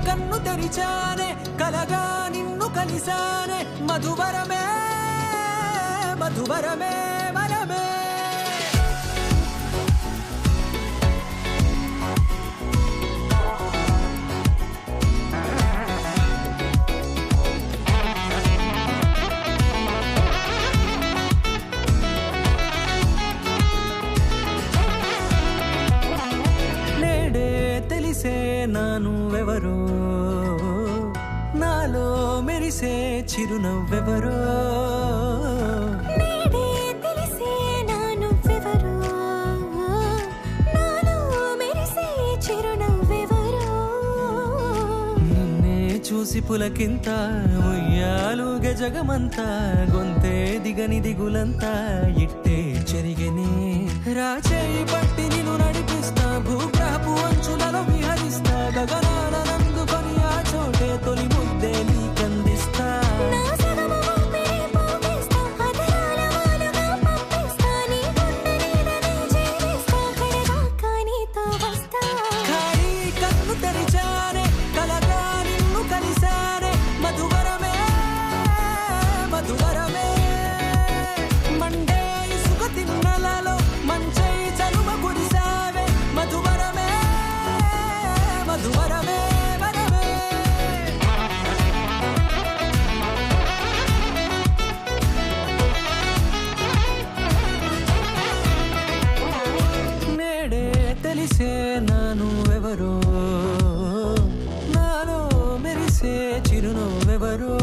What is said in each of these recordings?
కన్ను తెరిచానే కలగా నిన్ను కలిసానే మధువరమే మధువరమే వరమే తెలిసే నానువెవరో నాలో మెరిసే చిరునవ్వెవరో తెలిసే నానువెవరో నాలో మెరిసే చిరునవ్వెవరో నిన్నే చూసి పులకింత ఉయ్యాలుగ జగమంతా గొంతే దిగని దిగులంతా ఇట్టే చెరిగనే రాచేయి పట్టి నిన్ను నడిపిస్తా భూగ్రహపు అంచులలో విహరిస్తా గగనాల నందుకొని ఆ చోటే తొలి ముద్దే నీకందిస్తా నా సగము ఊపిరి పోగేస్తా అదరాల వాలుగా పంపిస్తా నీ గుండె నీడనే జీవిస్తా కడదాకా నీతో వస్తా ఖాళీ కన్ను తెరిచానే కలగా నిన్ను కలిసానే మధువరమే మధువరమే మండే ఇసుక తిన్నలలో మంచై చలుమ కురిసావే మధువరమే మధువరమే వరమే నేడే తెలిసే నానువెవరో నాలో మెరిసే చిరునవ్వెవరో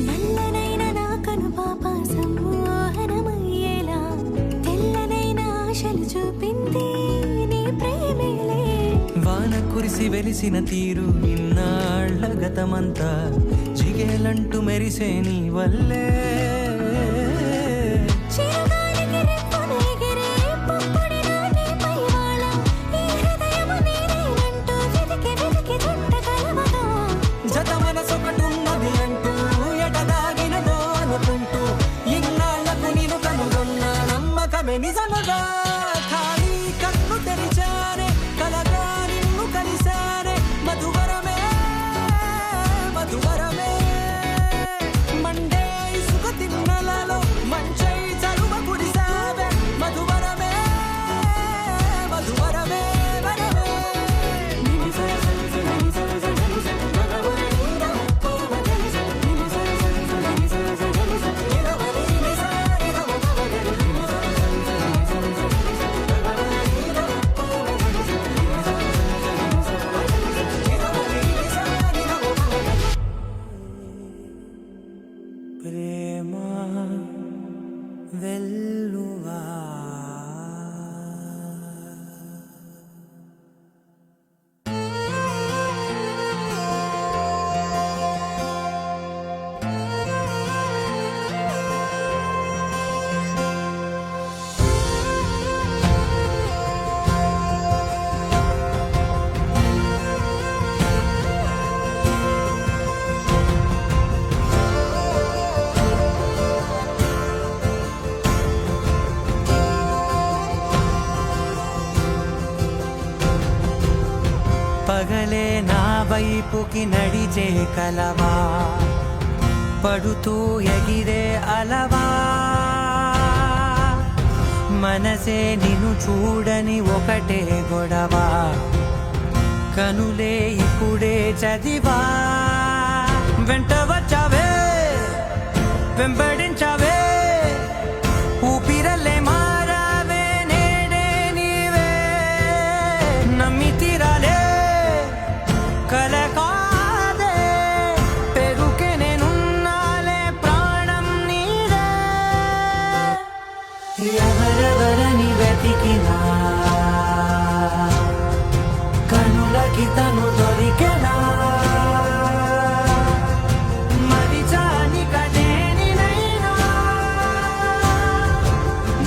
నల్లనైన నా కనుపాప సమ్మోహనమయ్యేలా తెల్లనైన ఆశలు చూపింది నీ ప్రేమేలే వాన కురిసి వెలిసిన తీరు ఇన్నాళ్ల గతమంతా జిగేలంటూ మెరిసే నీ వల్లే చిరుగాలికి రెప్పున ఎగిరే పుప్పొడిన నీపై వాళ ఈ హృదయము నీదేనంటూ వెతికి వెతికి చుట్టగలవగా జత మనసొకటున్నది అంటూ ఎటదాగినదో అనుకుంటూ ఇన్నాళ్లకు నేను కనుగొన్న నమ్మకమే నిజముగా ఖాళీ కన్ను తెరిచానే కలగా నిన్ను కలిసానే మధువరమే మధువరమే మండే ఇసుక తిన్నలలో మంచై చలువ కురిసావే మధువరమే మధువరమే వరమే ప్రేమ వెల్లువా పగలే నా వైపుకి నడిచే కలవా పడుతూ ఎగిరే అలవా మనసే నిన్ను చూడని ఒకటే గొడవ కనులే ఇప్పుడే చదివా వెంట వచ్చావే వెంబడించావే ఊపిరలే మారావే నేడే నీవే నమ్మి తీరాలే కలకాదే పెరుకే నేనున్నాలే ప్రాణం నీదే ఎవరెవరని వెతికినా కనులకి తను దొరికెనా మరిచాని కనేనినైనా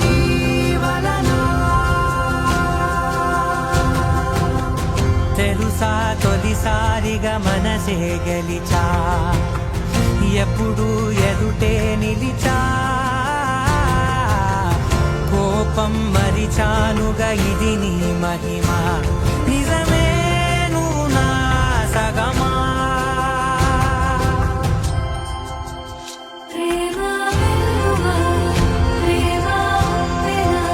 నీ తెలుసా తొలిసారిగా మనసే గెలిచా ఎప్పుడు ఎదుటే నిలిచా కోపం మరిచానుగా ఇది నీ మహిమ నిజమే నువ్వు నా సగమా ప్రేమ వెలువా ప్రేమ వెలా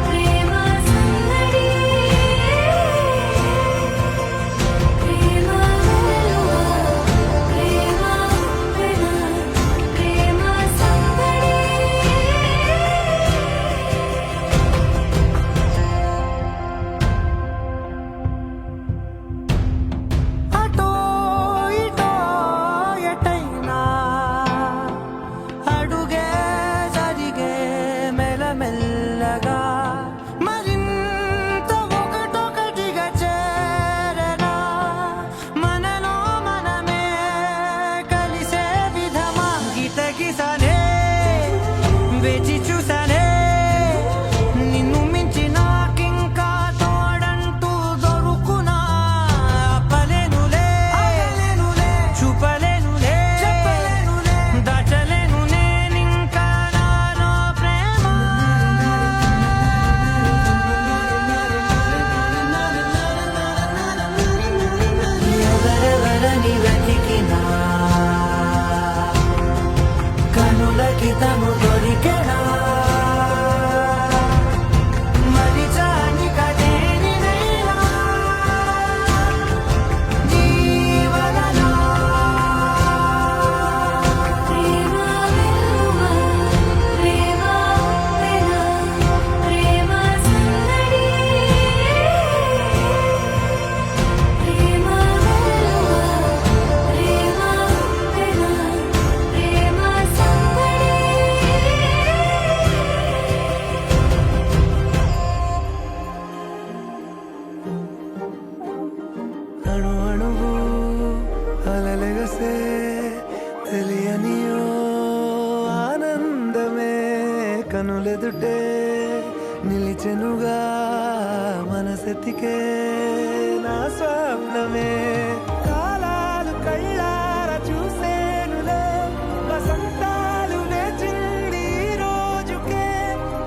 ప్రేమ సందడి ప్రేమ వెలువా ప్రేమ వెలా ప్రేమ సందడి అటో ఇటో ఎటైనా అడుగే జరిగే మెల్లమెల్లగా మరింత ఒకటొకటిగా చేరనా మనలో మనమే కలిసే విధమా గితగిసనే వేచి చూసనే నిన్ను మించి నాకింకా తోడంటూ దొరుకునా ఆపలేనులే చూపలేనులే దాచలేను నేనింకా నాలో ప్రేమ ఎవరెవరని వెతికినా కనులకి తను దొరికెనా మరిచాని కదేనినైనా జీవననా ప్రేమ వెలువా ప్రేమ వెలా ప్రేమ సందడి ప్రేమ వెలువా ప్రేమ వెలా ప్రేమ సందడి అణు అణువు అలలెగసే తెలియనియో ఆనందమే కనులెదుటే నిలిచెనుగా మనసెతికే నా స్వప్నమే కాలాలు కళ్ళార చూసేనులే వసంతాలు వేచింది ఈ రోజుకే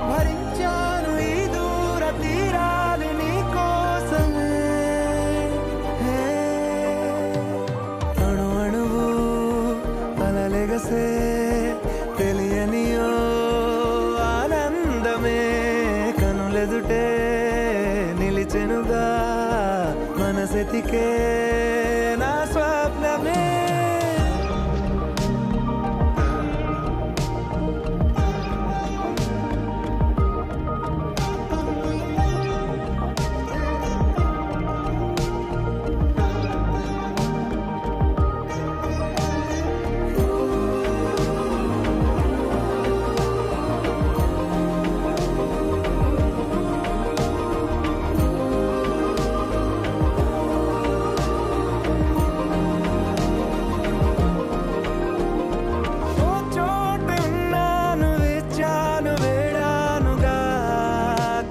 భరించాను ఈ దూర తీరాలు నీ కోసమే అణు అణువు అలలెగసే తెలియనియో ఆనందమే కనులెదుటే నిలిచెనుగా మనసెతికే నా స్వప్నమే ఓ చోటున్నాను వేచాను వేడానుగా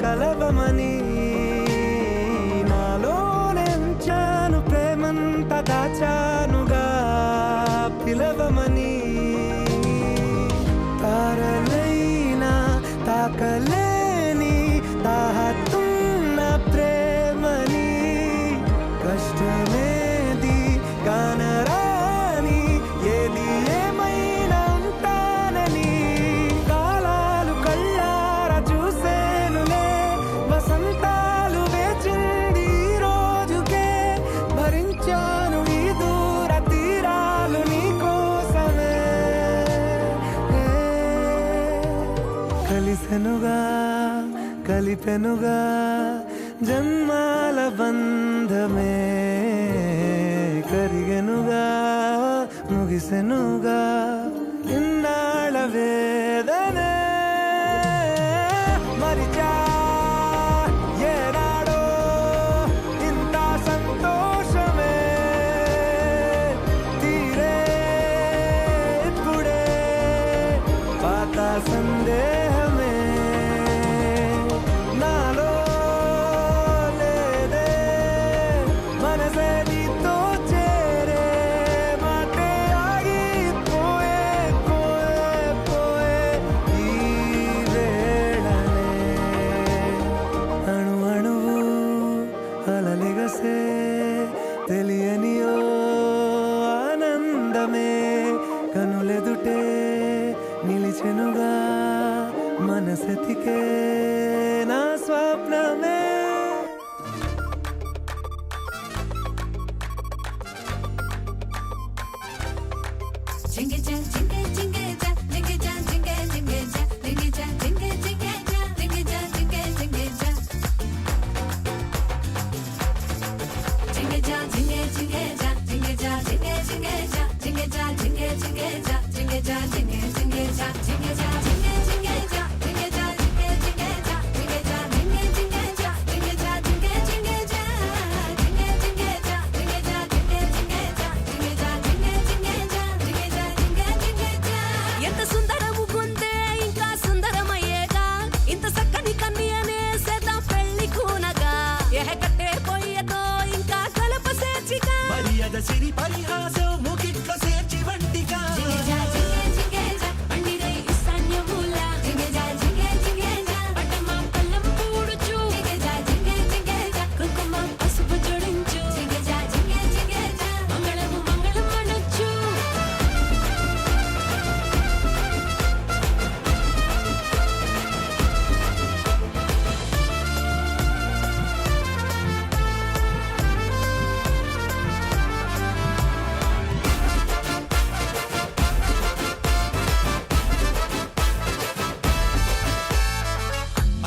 కలవమని నాలో నెంచాను ప్రేమంత దాచానుగా పిలవమని తారలైనా తాకలేని తాహతున్న ప్రేమని కష్టమేది కానరాని ఏది ఏమైనా ఉంటానని కాలాలు కళ్ళార చూసేనులే వసంతాలు వేచింది ఈ రోజుకే భరించాను ఈ దూర తీరాలు నీ కోసమే కలిసెనుగా కలిపెనుగా జన్మాల బంధమే కరిగెనుగా ముగిసెనుగా ఇన్నాళ్ళ వేదనే మరిచా ఏనాడో ఇంత సంతోషమే తీరే ఇప్పుడే పాత సందేహమే నాలో లేదే పిలిచెనుగా మనసెతికే నా స్వప్నమే ఎంత సుందరము కొందే ఇంకా సుందరమయ్యేగా ఇంత చక్కని కన్యనే సేద్దాం పెళ్లి కూనగా కట్టే పొయ్యతో ఇంకా కలప సేర్చిగా మర్యాద సిరి పరిహాసం ముగిట్లో చేర్చి వంటిగా పసుపు జోడించు మంగళము మంగళం అనొచ్చు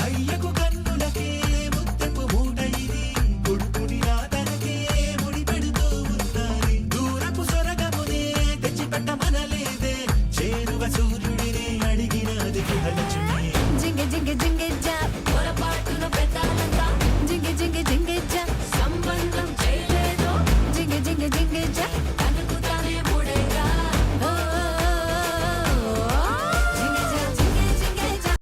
అయ్యకు కన్నులకే ముత్తెపు మూట ఇది కొడుకుని రాతనకే ముడి పెడుతూ ఉన్నది దూరపు సొరగమునే తెచ్చిపెట్ట మనలే